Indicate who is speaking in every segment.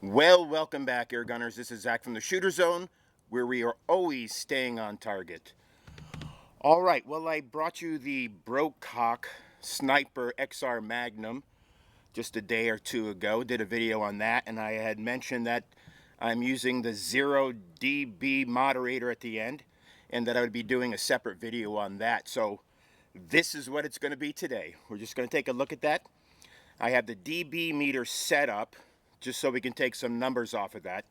Speaker 1: Well, welcome back, Air Gunners. This is Zach from the Shooter Zone, where we are always staying on target. All right, well, I brought you the Brocock Sniper XR Magnum just a day or two ago. Did a video on that, and I had mentioned that I'm using the 0dB Moderator at the end, and that I would be doing a separate video on that. So this is what it's going to be today. We're just going to take a look at that. I have the dB meter set up just so we can take some numbers off of that.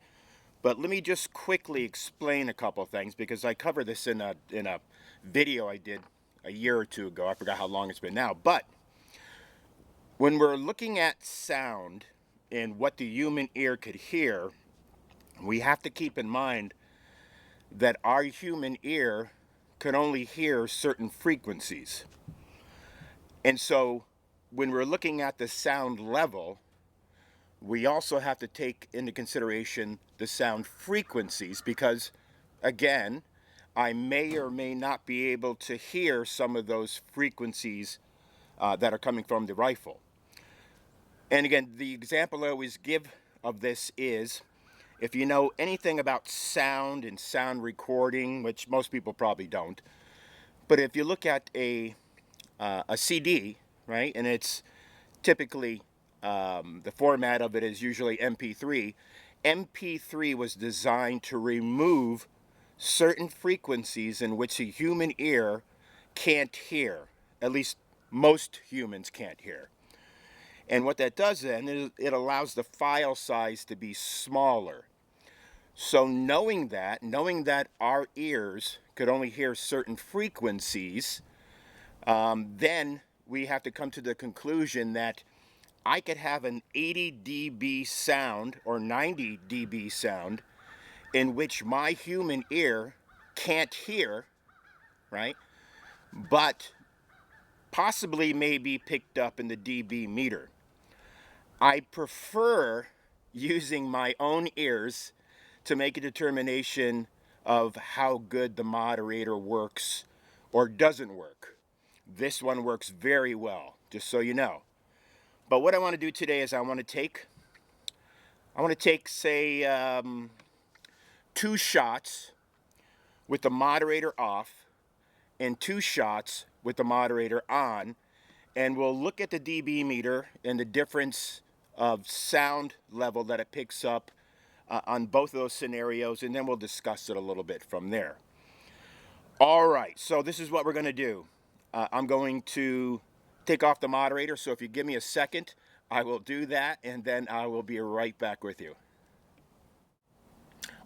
Speaker 1: But let me just quickly explain a couple of things, because I covered this in a video I did a year or two ago. I forgot how long it's been now. But when we're looking at sound and what the human ear could hear, we have to keep in mind that our human ear can only hear certain frequencies. And so when we're looking at the sound level, we also have to take into consideration the sound frequencies, because, again, I may or may not be able to hear some of those frequencies that are coming from the rifle. And again, the example I always give of this is, if you know anything about sound and sound recording, which most people probably don't, but if you look at a CD, right, and it's typically the format of it is usually MP3. MP3 was designed to remove certain frequencies in which a human ear can't hear. At least most humans can't hear. And what that does then is it allows the file size to be smaller. So knowing that our ears could only hear certain frequencies, then we have to come to the conclusion that I could have an 80 dB sound or 90 dB sound in which my human ear can't hear, right? But possibly may be picked up in the dB meter. I prefer using my own ears to make a determination of how good the moderator works or doesn't work. This one works very well, just so you know. But what I want to do today is I want to take, say, 2 shots with the moderator off and 2 shots with the moderator on, and we'll look at the dB meter and the difference of sound level that it picks up on both of those scenarios, and then we'll discuss it a little bit from there. All right, so this is what we're going to do. I'm going to take off the moderator, so if you give me a second, I will do that, and then I will be right back with you.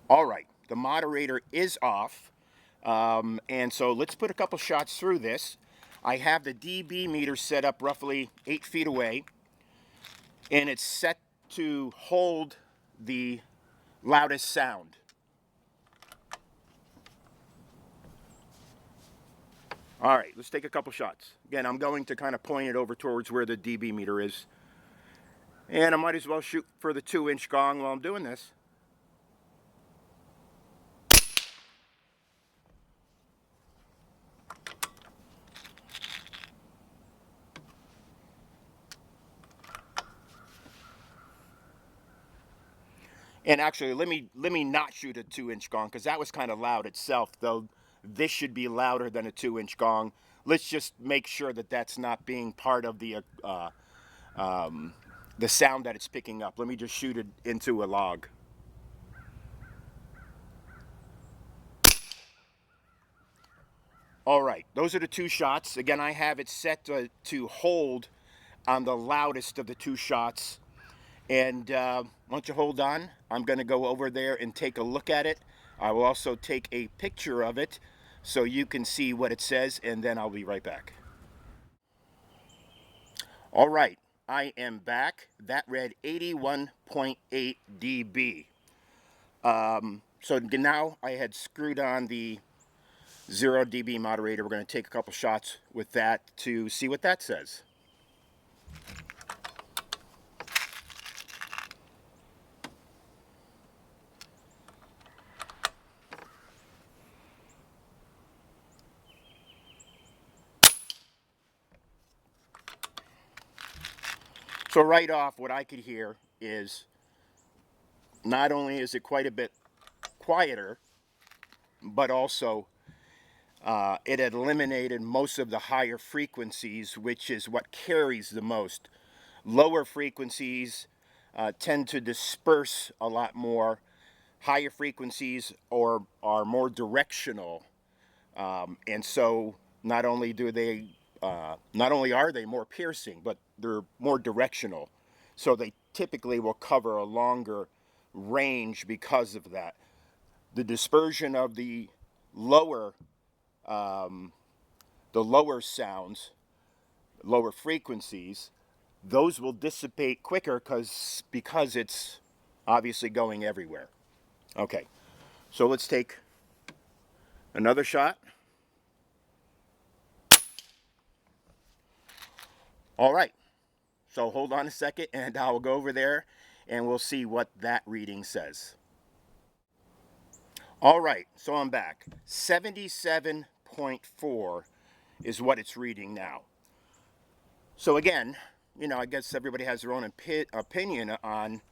Speaker 1: All right, the moderator is off, and so let's put a couple shots through this. I have the dB meter set up roughly 8 feet away, and it's set to hold the loudest sound. All right, let's take a couple shots. Again, I'm going to kind of point it over towards where the dB meter is. And I might as well shoot for the 2-inch gong while I'm doing this. And actually, let me not shoot a 2-inch gong, because that was kind of loud itself, though this should be louder than a 2-inch gong. Let's just make sure that that's not being part of the sound that it's picking up. Let me just shoot it into a log. All right, those are the 2 shots. Again, I have it set to hold on the loudest of the 2 shots. And once you hold on, I'm going to go over there and take a look at it. I will also take a picture of it so you can see what it says, and then I'll be right back. All right, I am back. That read 81.8 dB. So now I had screwed on the 0dB moderator. We're going to take a couple shots with that to see what that says. So right off, what I could hear is not only is it quite a bit quieter, but also it had eliminated most of the higher frequencies, which is what carries the most. Lower frequencies tend to disperse a lot more. Higher frequencies are more directional, and so not only are they more piercing, but they're more directional. So they typically will cover a longer range because of that. The dispersion of the lower sounds, lower frequencies, those will dissipate quicker because it's obviously going everywhere. Okay, so let's take another shot. All right, so hold on a second and I'll go over there and we'll see what that reading says. All right, so I'm back. 77.4 is what it's reading now. So again, you know, I guess everybody has their own opinion on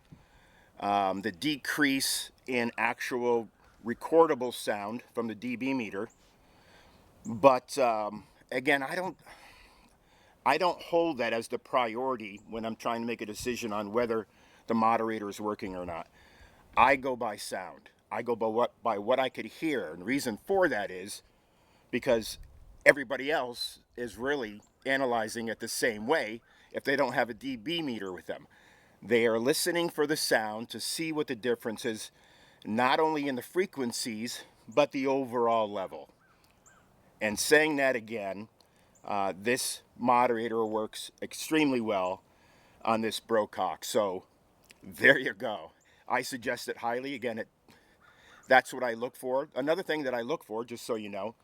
Speaker 1: the decrease in actual recordable sound from the dB meter. But again, I don't hold that as the priority when I'm trying to make a decision on whether the moderator is working or not. I go by sound. I go by what I could hear. And the reason for that is because everybody else is really analyzing it the same way if they don't have a dB meter with them. They are listening for the sound to see what the difference is, not only in the frequencies, but the overall level. And saying that again, this moderator works extremely well on this Brocock. So there you go. I suggest it highly. Again, that's what I look for. Another thing that I look for, just so you know,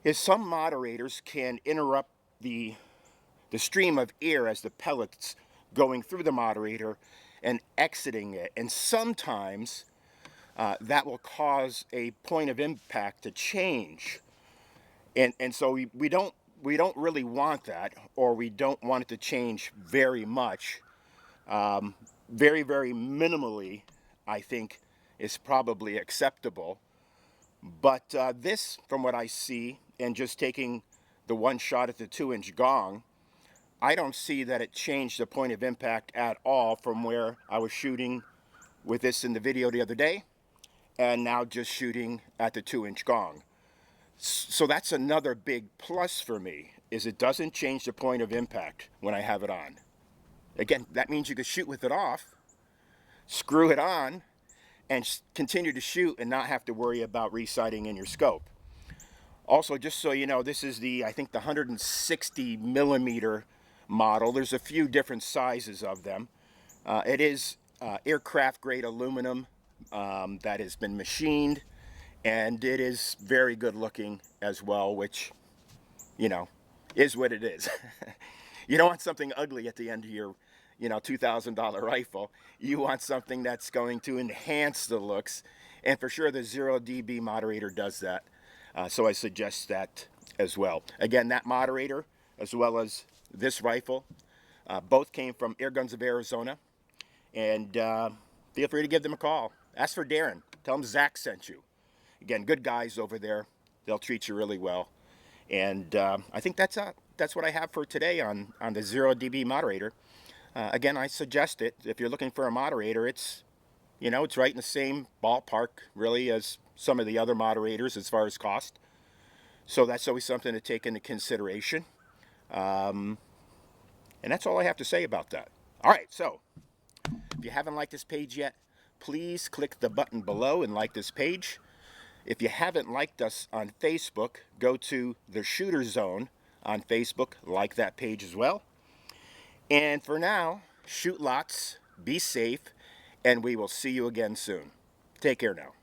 Speaker 1: is some moderators can interrupt the stream of air as the pellets going through the moderator and exiting it. And sometimes that will cause a point of impact to change. And so we don't really want that, or we don't want it to change very much. Very, very minimally, I think, is probably acceptable. But this, from what I see, and just taking the one shot at the 2-inch gong, I don't see that it changed the point of impact at all from where I was shooting with this in the video the other day, and now just shooting at the 2-inch gong. So that's another big plus for me, is it doesn't change the point of impact when I have it on. Again, that means you can shoot with it off, screw it on, and continue to shoot and not have to worry about resighting in your scope. Also, just so you know, this is I think the 160 millimeter model. There's a few different sizes of them. It is aircraft grade aluminum that has been machined, and it is very good looking as well, which, you know, is what it is. You don't want something ugly at the end of your, you know, $2,000 rifle. You want something that's going to enhance the looks, and for sure the 0dB moderator does that. So I suggest that as well. Again, that moderator, as well as this rifle, both came from Airguns of Arizona, and feel free to give them a call. Ask for Darren. Tell them Zach sent you. Again, good guys over there. They'll treat you really well. And I think that's what I have for today on the 0dB moderator. Again, I suggest it. If you're looking for a moderator, it's, you know, it's right in the same ballpark, really, as some of the other moderators as far as cost. So that's always something to take into consideration. And that's all I have to say about that. All right, so if you haven't liked this page yet, please click the button below and like this page. If you haven't liked us on Facebook, go to the Shooter Zone on Facebook, like that page as well. And for now, shoot lots, be safe, and we will see you again soon. Take care now.